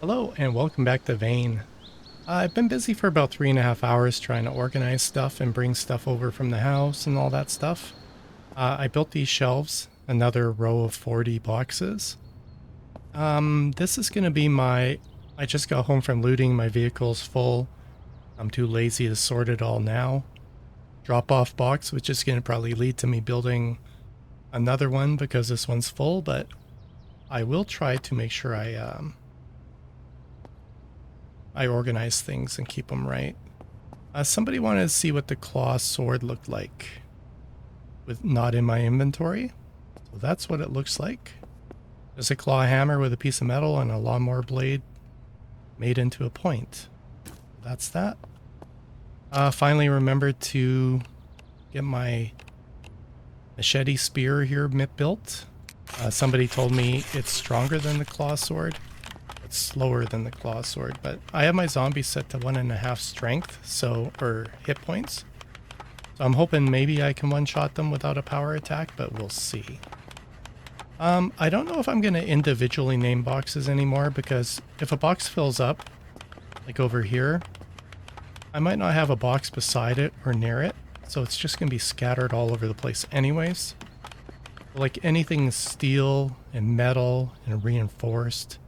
Hello and welcome back to Vane. I've been busy for about 3.5 hours trying to organize stuff and bring stuff over from the house and all that stuff. I built these shelves, another row of 40 boxes. This is going to be I just got home from looting, my vehicle's full. I'm too lazy to sort it all now. Drop off box, which is going to probably lead to me building another one because this one's full, but I will try to make sure I organize things and keep them right. Somebody wanted to see what the claw sword looked like with not in my inventory. So that's what it looks like. There's a claw hammer with a piece of metal and a lawnmower blade made into a point. That's that. Finally remembered to get my machete spear here built. Somebody told me it's stronger than the claw sword. It's slower than the claw sword, but I have my zombies set to 1.5 strength, or hit points. So I'm hoping maybe I can one-shot them without a power attack, but we'll see. I don't know if I'm going to individually name boxes anymore, because if a box fills up, like over here, I might not have a box beside it or near it, so it's just going to be scattered all over the place anyways. Like anything steel and metal and reinforced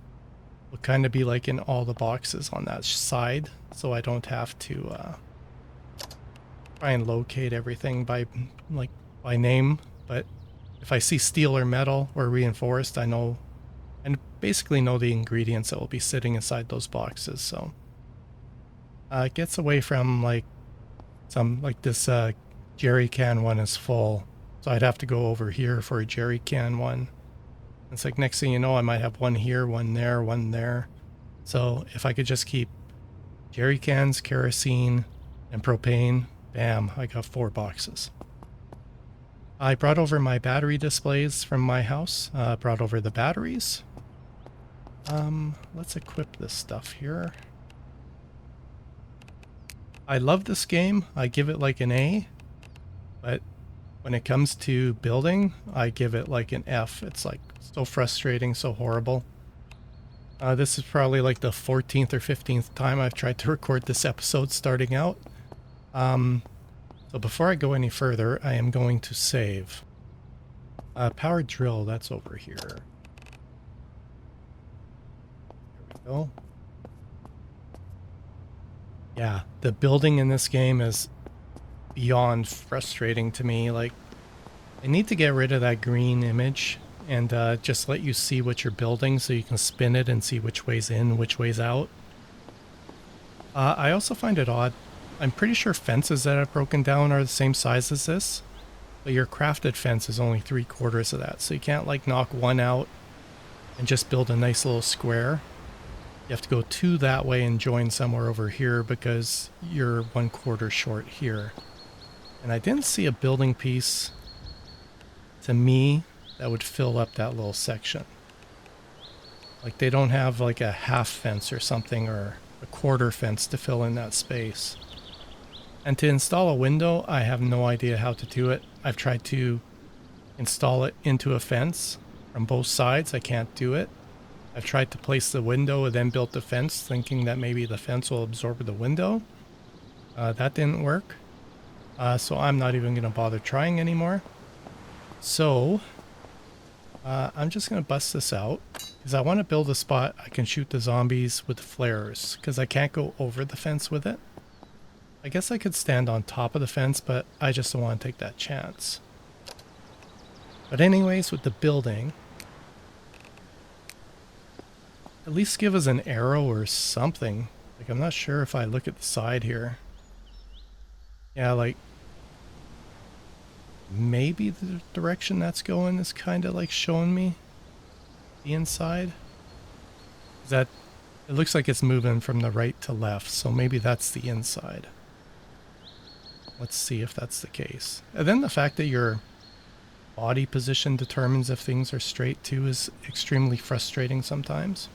will kind of be like in all the boxes on that side, so I don't have to try and locate everything by name. But if I see steel or metal or reinforced, I know and basically know the ingredients that will be sitting inside those boxes. So it gets away from this jerry can one is full, so I'd have to go over here for a jerry can one. It's like next thing you know, I might have one here, one there, one there. So if I could just keep jerry cans, kerosene, and propane, bam, I got 4 boxes. I brought over my battery displays from my house. Brought over the batteries. Let's equip this stuff here. I love this game. I give it like an A, but when it comes to building, I give it like an F. It's like so frustrating, so horrible. This is probably like the 14th or 15th time I've tried to record this episode starting out. So before I go any further, I am going to save. Power drill, that's over here. There we go. Yeah, the building in this game is beyond frustrating to me. Like, I need to get rid of that green image and just let you see what you're building so you can spin it and see which way's in, which way's out. I also find it odd. I'm pretty sure fences that I've broken down are the same size as this, but your crafted fence is only 3/4 of that, so you can't like knock one out and just build a nice little square. You have to go 2 that way and join somewhere over here because you're 1/4 short here. And I didn't see a building piece to me that would fill up that little section. Like they don't have like a half fence or something or a quarter fence to fill in that space. And to install a window, I have no idea how to do it. I've tried to install it into a fence from both sides. I can't do it. I've tried to place the window and then built the fence thinking that maybe the fence will absorb the window. That didn't work. So I'm not even going to bother trying anymore. So I'm just going to bust this out because I want to build a spot I can shoot the zombies with flares because I can't go over the fence with it. I guess I could stand on top of the fence, but I just don't want to take that chance. But anyways, with the building, at least give us an arrow or something. Like, I'm not sure if I look at the side here. Yeah, like, maybe the direction that's going is kind of like showing me the inside. It looks like it's moving from the right to left, so maybe that's the inside. Let's see if that's the case. And then the fact that your body position determines if things are straight too is extremely frustrating sometimes.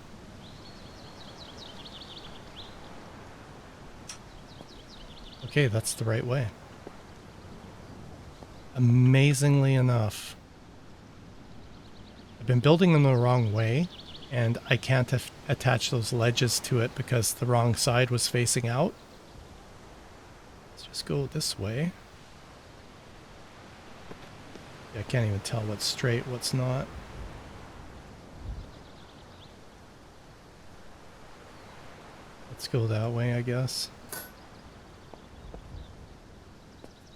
Okay, that's the right way. Amazingly enough, I've been building them the wrong way, and I can't attach those ledges to it because the wrong side was facing out. Let's just go this way. I can't even tell what's straight, what's not. Let's go that way, I guess.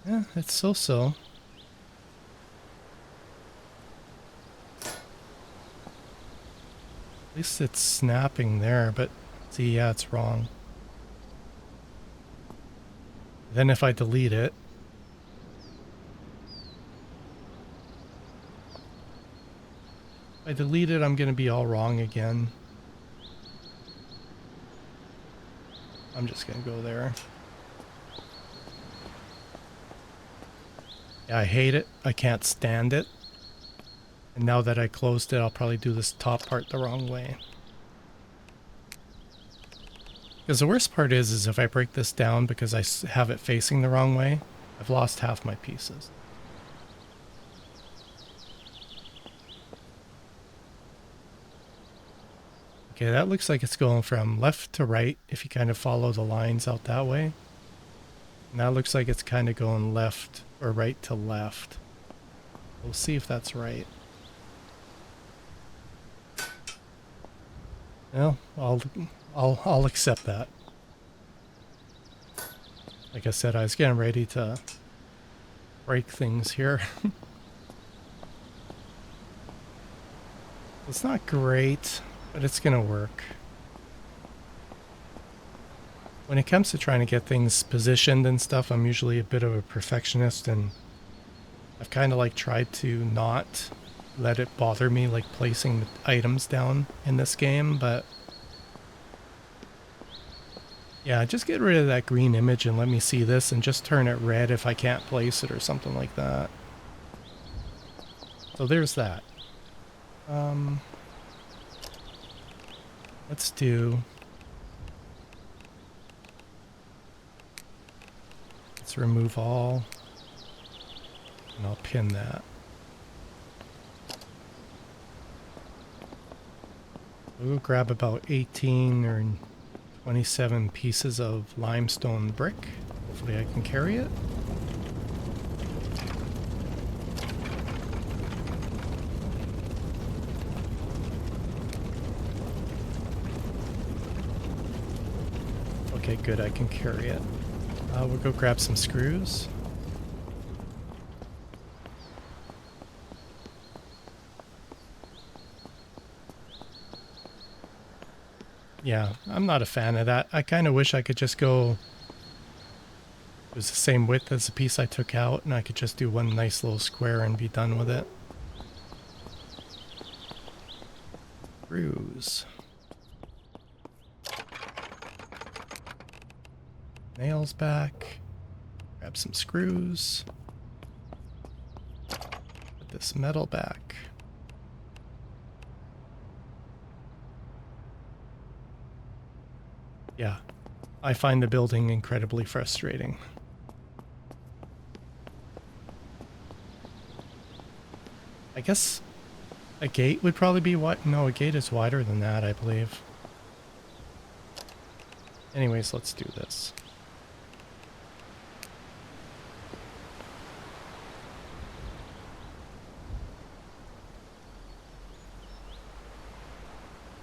Yeah, it's so-so. At least it's snapping there, but see, yeah, it's wrong. Then if I delete it, I'm going to be all wrong again. I'm just going to go there. Yeah, I hate it. I can't stand it. And now that I closed it, I'll probably do this top part the wrong way. Because the worst part is if I break this down because I have it facing the wrong way, I've lost half my pieces. Okay, that looks like it's going from left to right if you kind of follow the lines out that way. And that looks like it's kind of going left or right to left. We'll see if that's right. Well, I'll accept that. Like I said, I was getting ready to break things here. It's not great, but it's gonna work. When it comes to trying to get things positioned and stuff, I'm usually a bit of a perfectionist, and I've kind of like tried to not let it bother me, like placing the items down in this game, but yeah, just get rid of that green image and let me see this and just turn it red if I can't place it or something like that. So there's that. Let's do... Let's remove all. And I'll pin that. We'll grab about 18 or 27 pieces of limestone brick. Hopefully I can carry it. Okay, good, I can carry it. We'll go grab some screws. Yeah, I'm not a fan of that. I kind of wish I could just go... It was the same width as the piece I took out, and I could just do one nice little square and be done with it. Screws. Nails back. Grab some screws. Put this metal back. Yeah, I find the building incredibly frustrating. I guess a gate would probably be what? No, a gate is wider than that, I believe. Anyways, let's do this.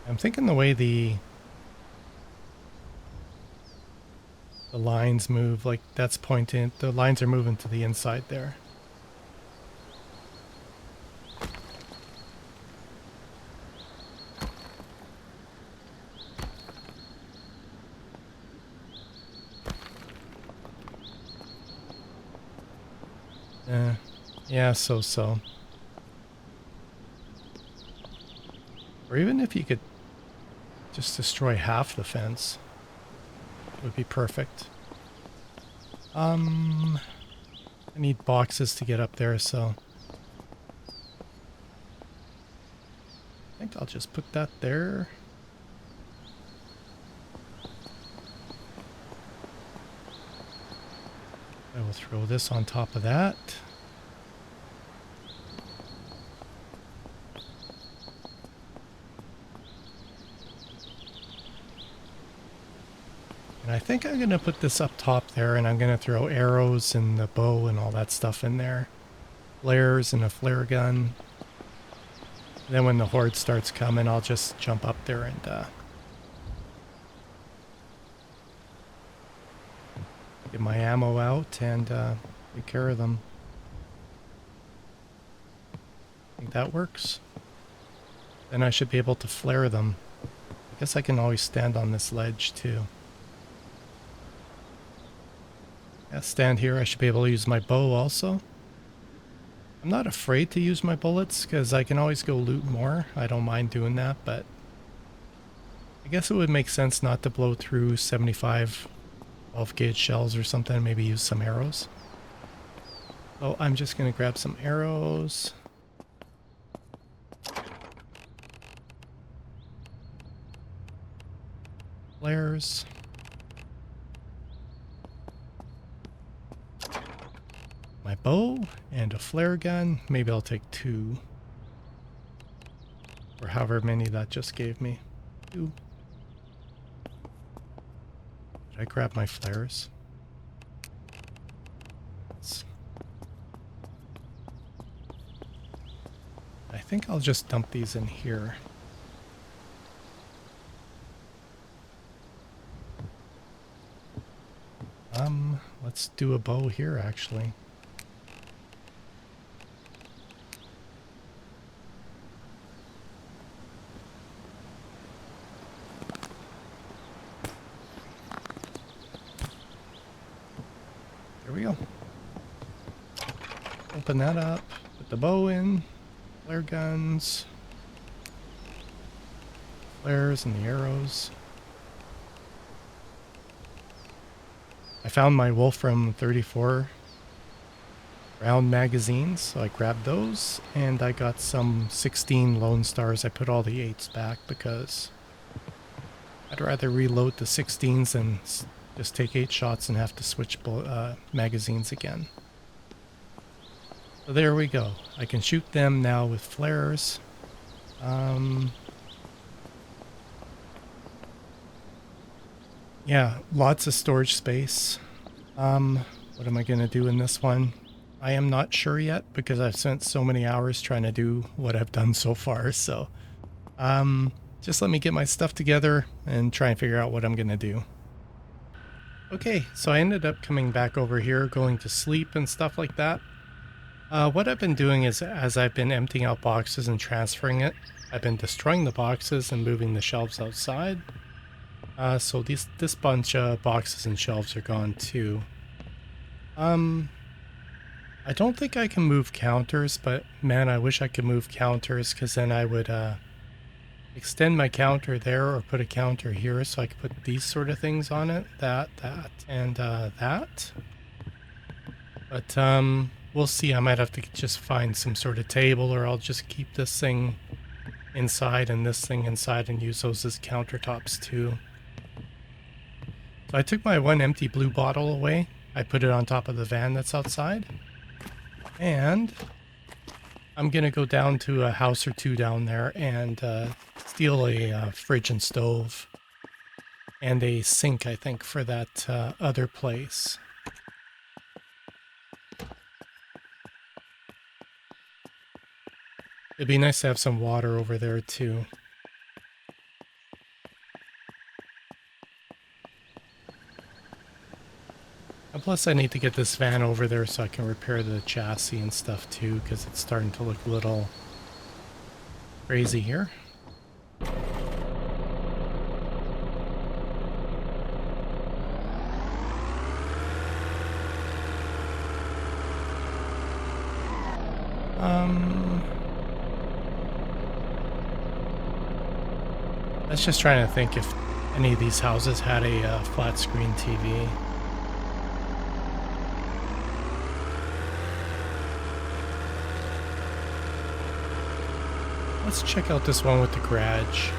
I'm thinking the way the lines move, like that's pointing, the lines are moving to the inside there. Yeah, so. Or even if you could just destroy half the fence, would be perfect. I need boxes to get up there, so I think I'll just put that there. I will throw this on top of that. And I think I'm going to put this up top there, and I'm going to throw arrows and the bow and all that stuff in there. Flares and a flare gun. And then when the horde starts coming, I'll just jump up there and get my ammo out and take care of them. I think that works. Then I should be able to flare them. I guess I can always stand on this ledge too. Yeah, stand here. I should be able to use my bow also. I'm not afraid to use my bullets because I can always go loot more. I don't mind doing that, but I guess it would make sense not to blow through 75 12 gauge shells or something. Maybe use some arrows. So I'm just going to grab some arrows. Flares. My bow and a flare gun. Maybe I'll take 2. Or however many that just gave me. 2. Did I grab my flares? I think I'll just dump these in here. Let's do a bow here actually. There we go. Open that up, put the bow in, flare guns, flares and the arrows. I found my Wolfram 34 round magazines, so I grabbed those, and I got some 16 Lone Stars. I put all the 8s back because I'd rather reload the 16s than just take 8 shots and have to switch magazines again. So there we go. I can shoot them now with flares. Yeah, lots of storage space. What am I going to do in this one? I am not sure yet because I've spent so many hours trying to do what I've done so far. So just let me get my stuff together and try and figure out what I'm going to do. Okay, so I ended up coming back over here, going to sleep and stuff like that. What I've been doing is, as I've been emptying out boxes and transferring it, I've been destroying the boxes and moving the shelves outside. So this bunch of boxes and shelves are gone too. I don't think I can move counters, but man, I wish I could move counters because then I would extend my counter there or put a counter here so I could put these sort of things on it. That, and that. But we'll see. I might have to just find some sort of table, or I'll just keep this thing inside and this thing inside and use those as countertops too. So I took my one empty blue bottle away. I put it on top of the van that's outside. And I'm going to go down to a house or two down there and steal a fridge and stove. And a sink, I think, for that other place. It'd be nice to have some water over there too. And plus I need to get this van over there so I can repair the chassis and stuff too, because it's starting to look a little crazy here. I was just trying to think if any of these houses had a flat screen TV. Let's check out this one with the garage.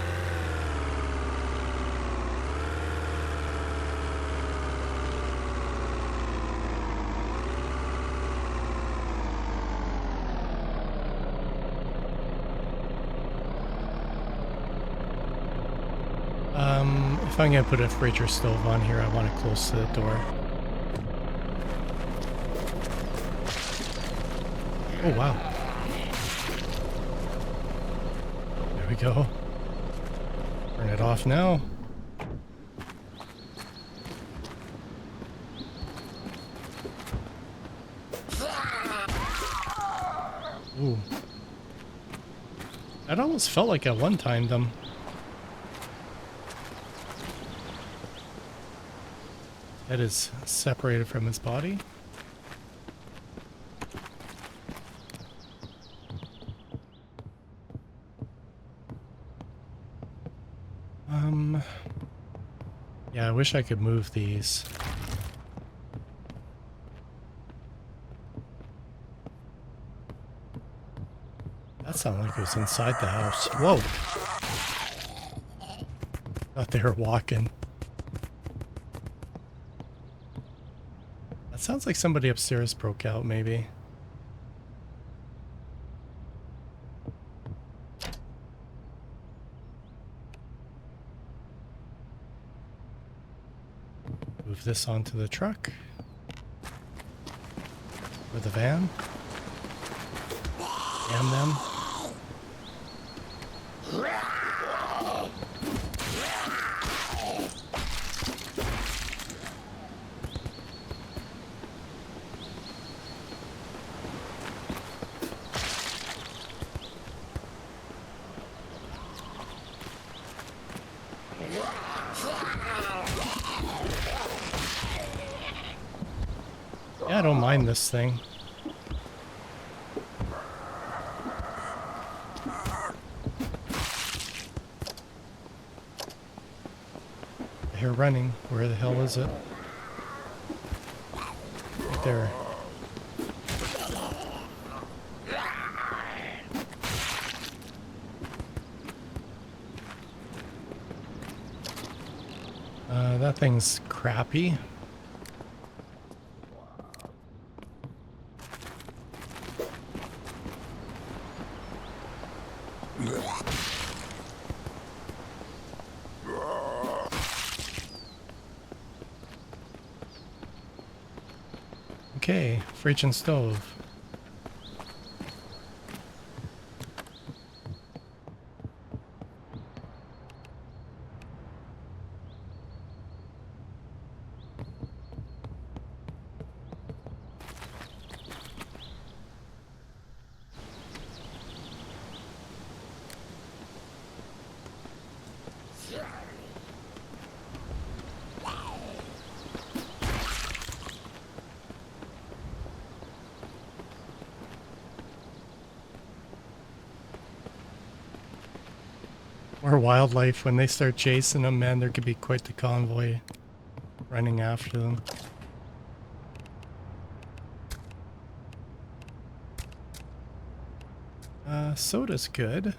If I'm gonna put a fridge or stove on here, I want it close to the door. Oh, wow. There we go. Turn it off now. Ooh. That almost felt like I one-timed them. Head is separated from his body. Yeah, I wish I could move these. That sounded like it was inside the house. Whoa! Thought they were walking. That sounds like somebody upstairs broke out, maybe. Move this onto the truck. Or the van. Damn them. Yeah, I don't mind this thing. I hear running. Where the hell is it? Right there. That thing's crappy. Okay, fridge and stove. Or wildlife, when they start chasing them, man, there could be quite the convoy running after them. Soda's good.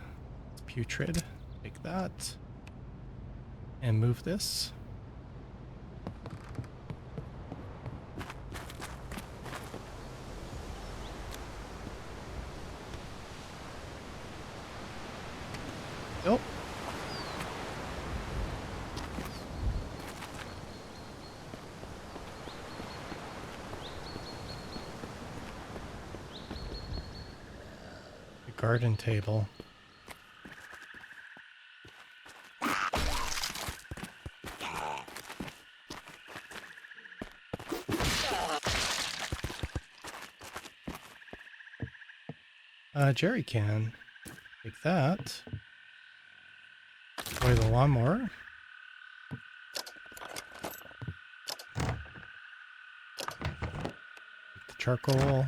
It's putrid. Take that. And move this. Nope. The garden table. Jerry can. Take that. Play the lawnmower. Take the charcoal.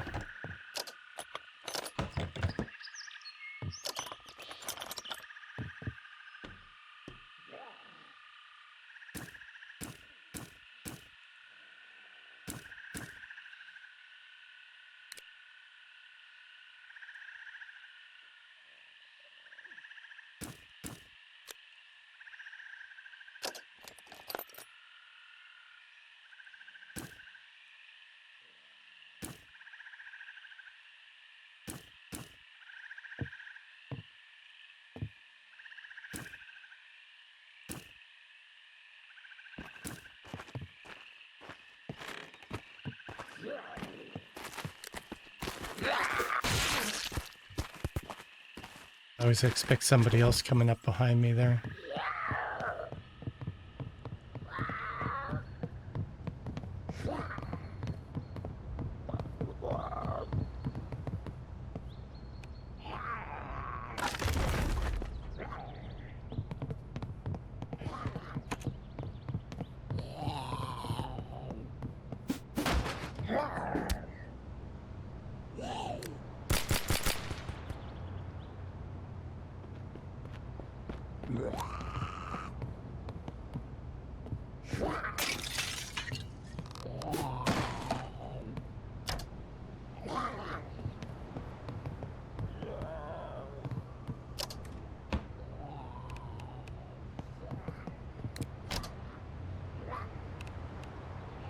I always expect somebody else coming up behind me there.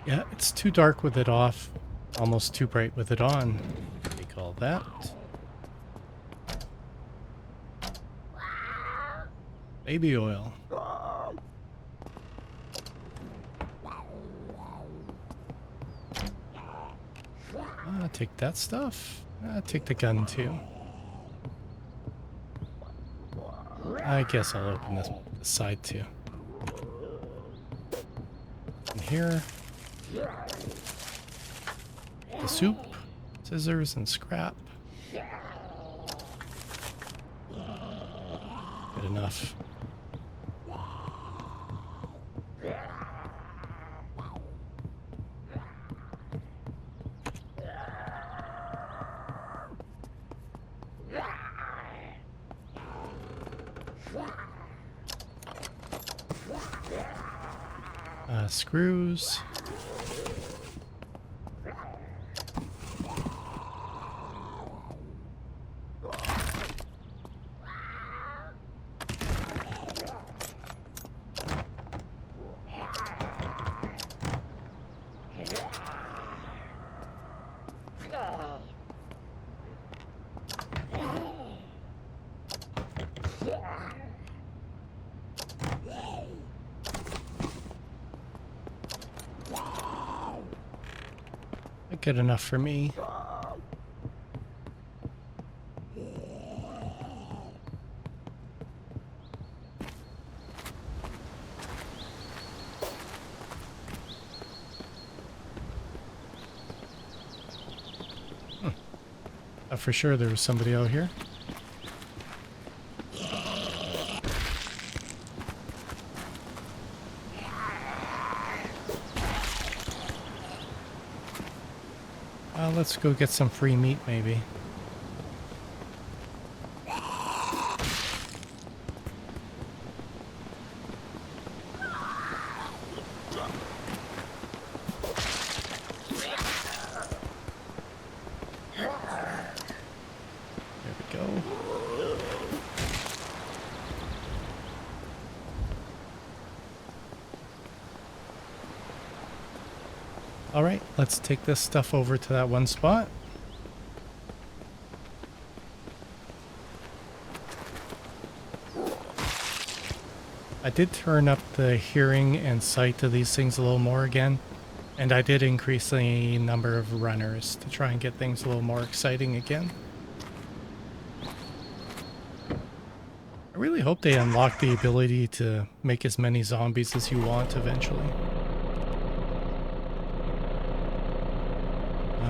Yeah, it's too dark with it off, almost too bright with it on. What do you call that? Baby oil. Take that stuff. Take the gun too. I guess I'll open this side too. And here. The soup, scissors, and scrap. Good enough. Screws. Good enough for me. For sure there was somebody out here. Let's go get some free meat, maybe. There we go. All right, let's take this stuff over to that one spot. I did turn up the hearing and sight of these things a little more again, and I did increase the number of runners to try and get things a little more exciting again. I really hope they unlock the ability to make as many zombies as you want eventually.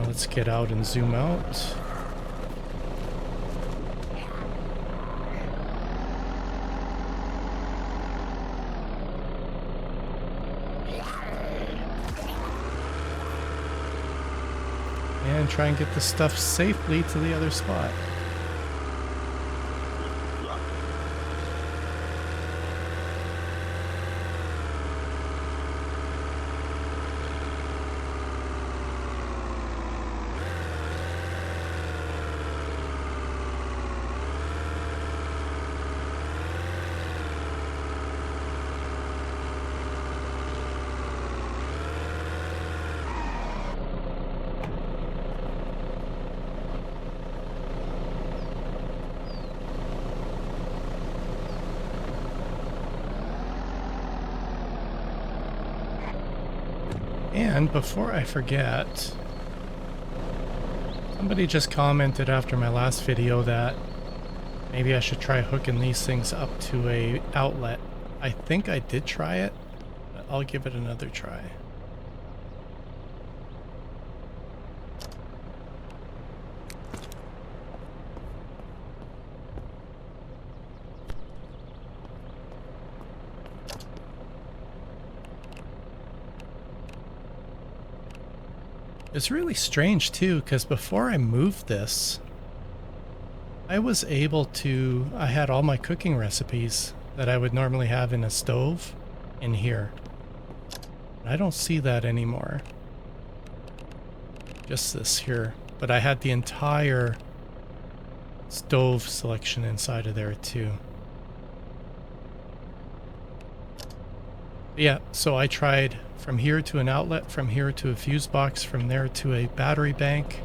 Let's get out and zoom out. And try and get the stuff safely to the other spot. And before I forget, somebody just commented after my last video that Maybe I should try hooking these things up to a outlet. I think I did try it, but I'll give it another try. It's really strange too, because before I moved this, I was able to, I had all my cooking recipes that I would normally have in a stove in here. I don't see that anymore. Just this here. But I had the entire stove selection inside of there too. Yeah, so I tried from here to an outlet, from here to a fuse box, from there to a battery bank,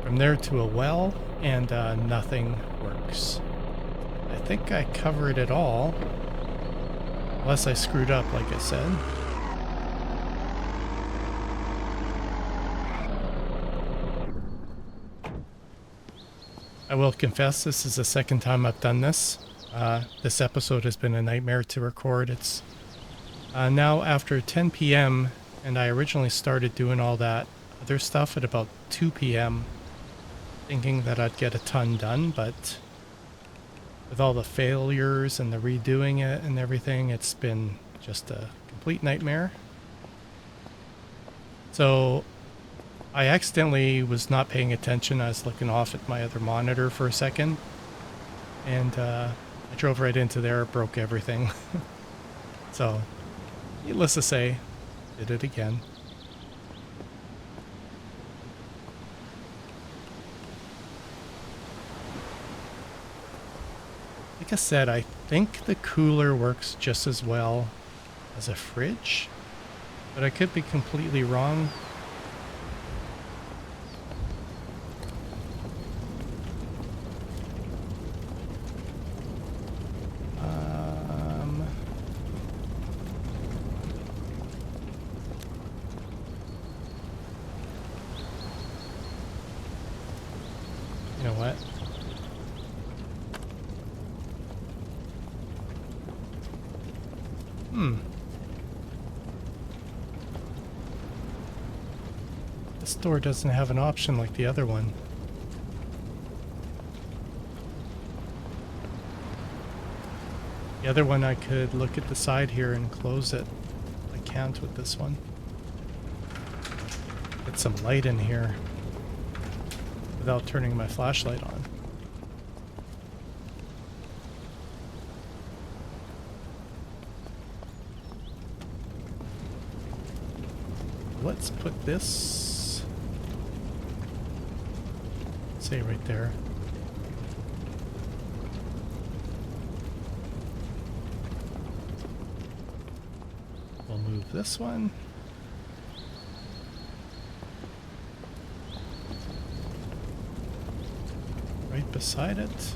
from there to a well, and nothing works. I think I covered it all, unless I screwed up, like I said. I will confess, this is the second time I've done this. This episode has been a nightmare to record. It's now after 10 p.m. and I originally started doing all that other stuff at about 2 p.m. thinking that I'd get a ton done, but with all the failures and the redoing it and everything, it's been just a complete nightmare. So I accidentally was not paying attention. I was looking off at my other monitor for a second, and I drove right into there, broke everything. So, needless to say, did it again. Like I said, I think the cooler works just as well as a fridge, but I could be completely wrong. You know what? This door doesn't have an option like the other one. The other one I could look at the side here and close it. I can't with this one. Get some light in here without turning my flashlight on. Let's put this, say right there. We'll move this one. Right beside it.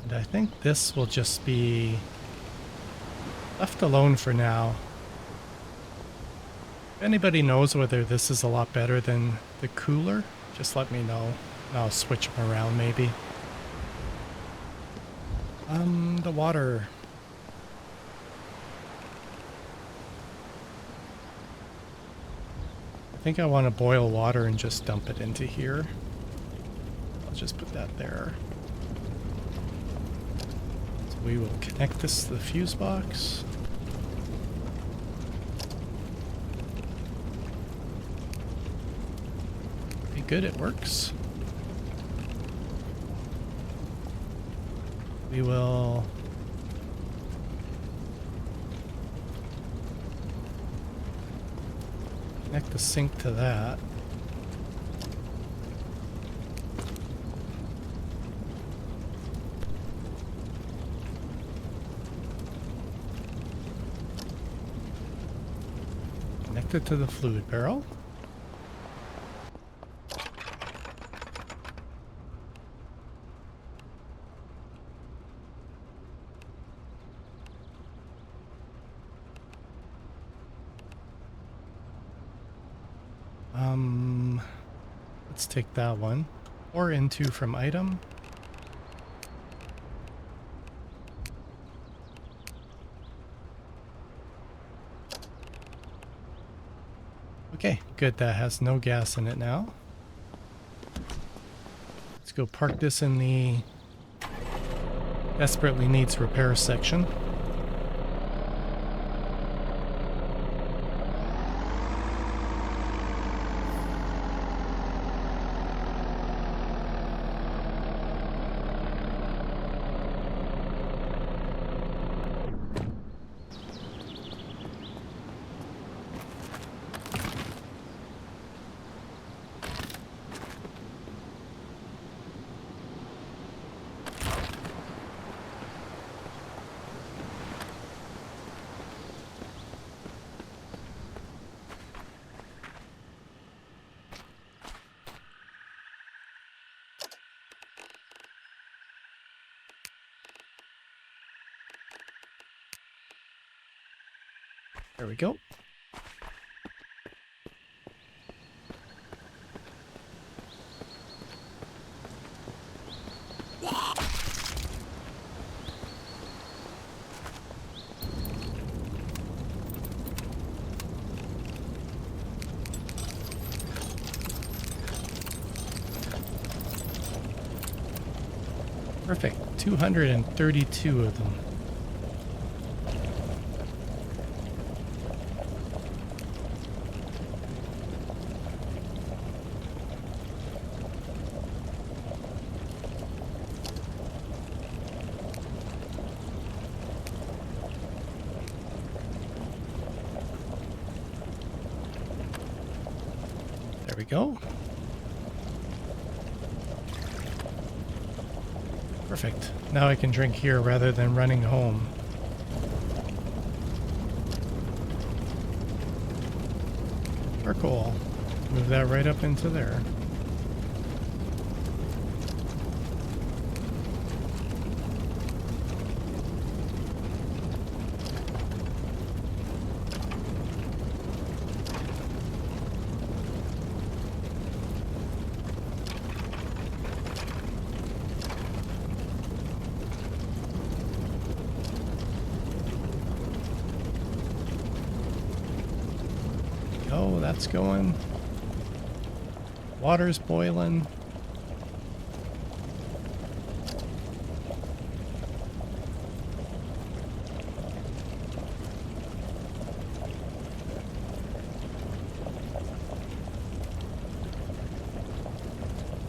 And I think this will just be left alone for now. If anybody knows whether this is a lot better than the cooler, just let me know. And I'll switch them around maybe. The water. I think I want to boil water and just dump it into here. I'll just put that there. So we will connect this to the fuse box. Be good, it works. We will connect the sink to that. Connect it to the fluid barrel. take that one. Or into from item. Okay, good. That has no gas in it now. Let's go park this in the desperately needs repair section. There we go. Perfect. 232 of them. There we go. Perfect. Now I can drink here rather than running home. Cool. Move that right up into there. Oh, that's going. Water's boiling.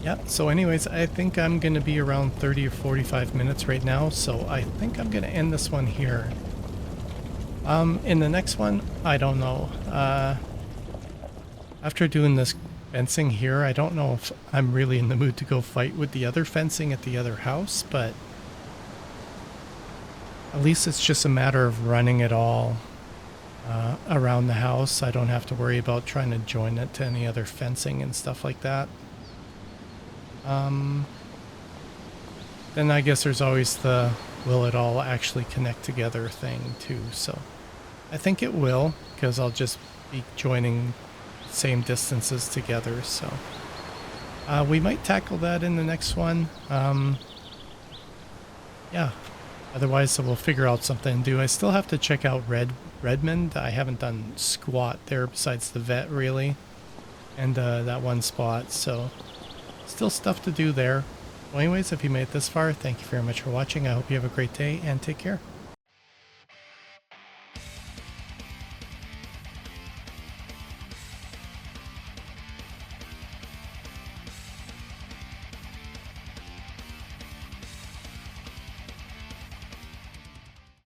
Yep, so anyways, I think I'm going to be around 30 or 45 minutes right now, so I think I'm going to end this one here. In the next one, I don't know. After doing this fencing here, I don't know if I'm really in the mood to go fight with the other fencing at the other house, but at least it's just a matter of running it all around the house. I don't have to worry about trying to join it to any other fencing and stuff like that. Then I guess there's always the will it all actually connect together thing too. So I think it will, because I'll just be joining same distances together. So we might tackle that in the next one. Yeah, otherwise we'll figure out something to do. I still have to check out Redmond. I haven't done squat there besides the vet really, and that one spot, so still stuff to do there. Well, anyways, if you made it this far, thank you very much for watching. I hope you have a great day and take care.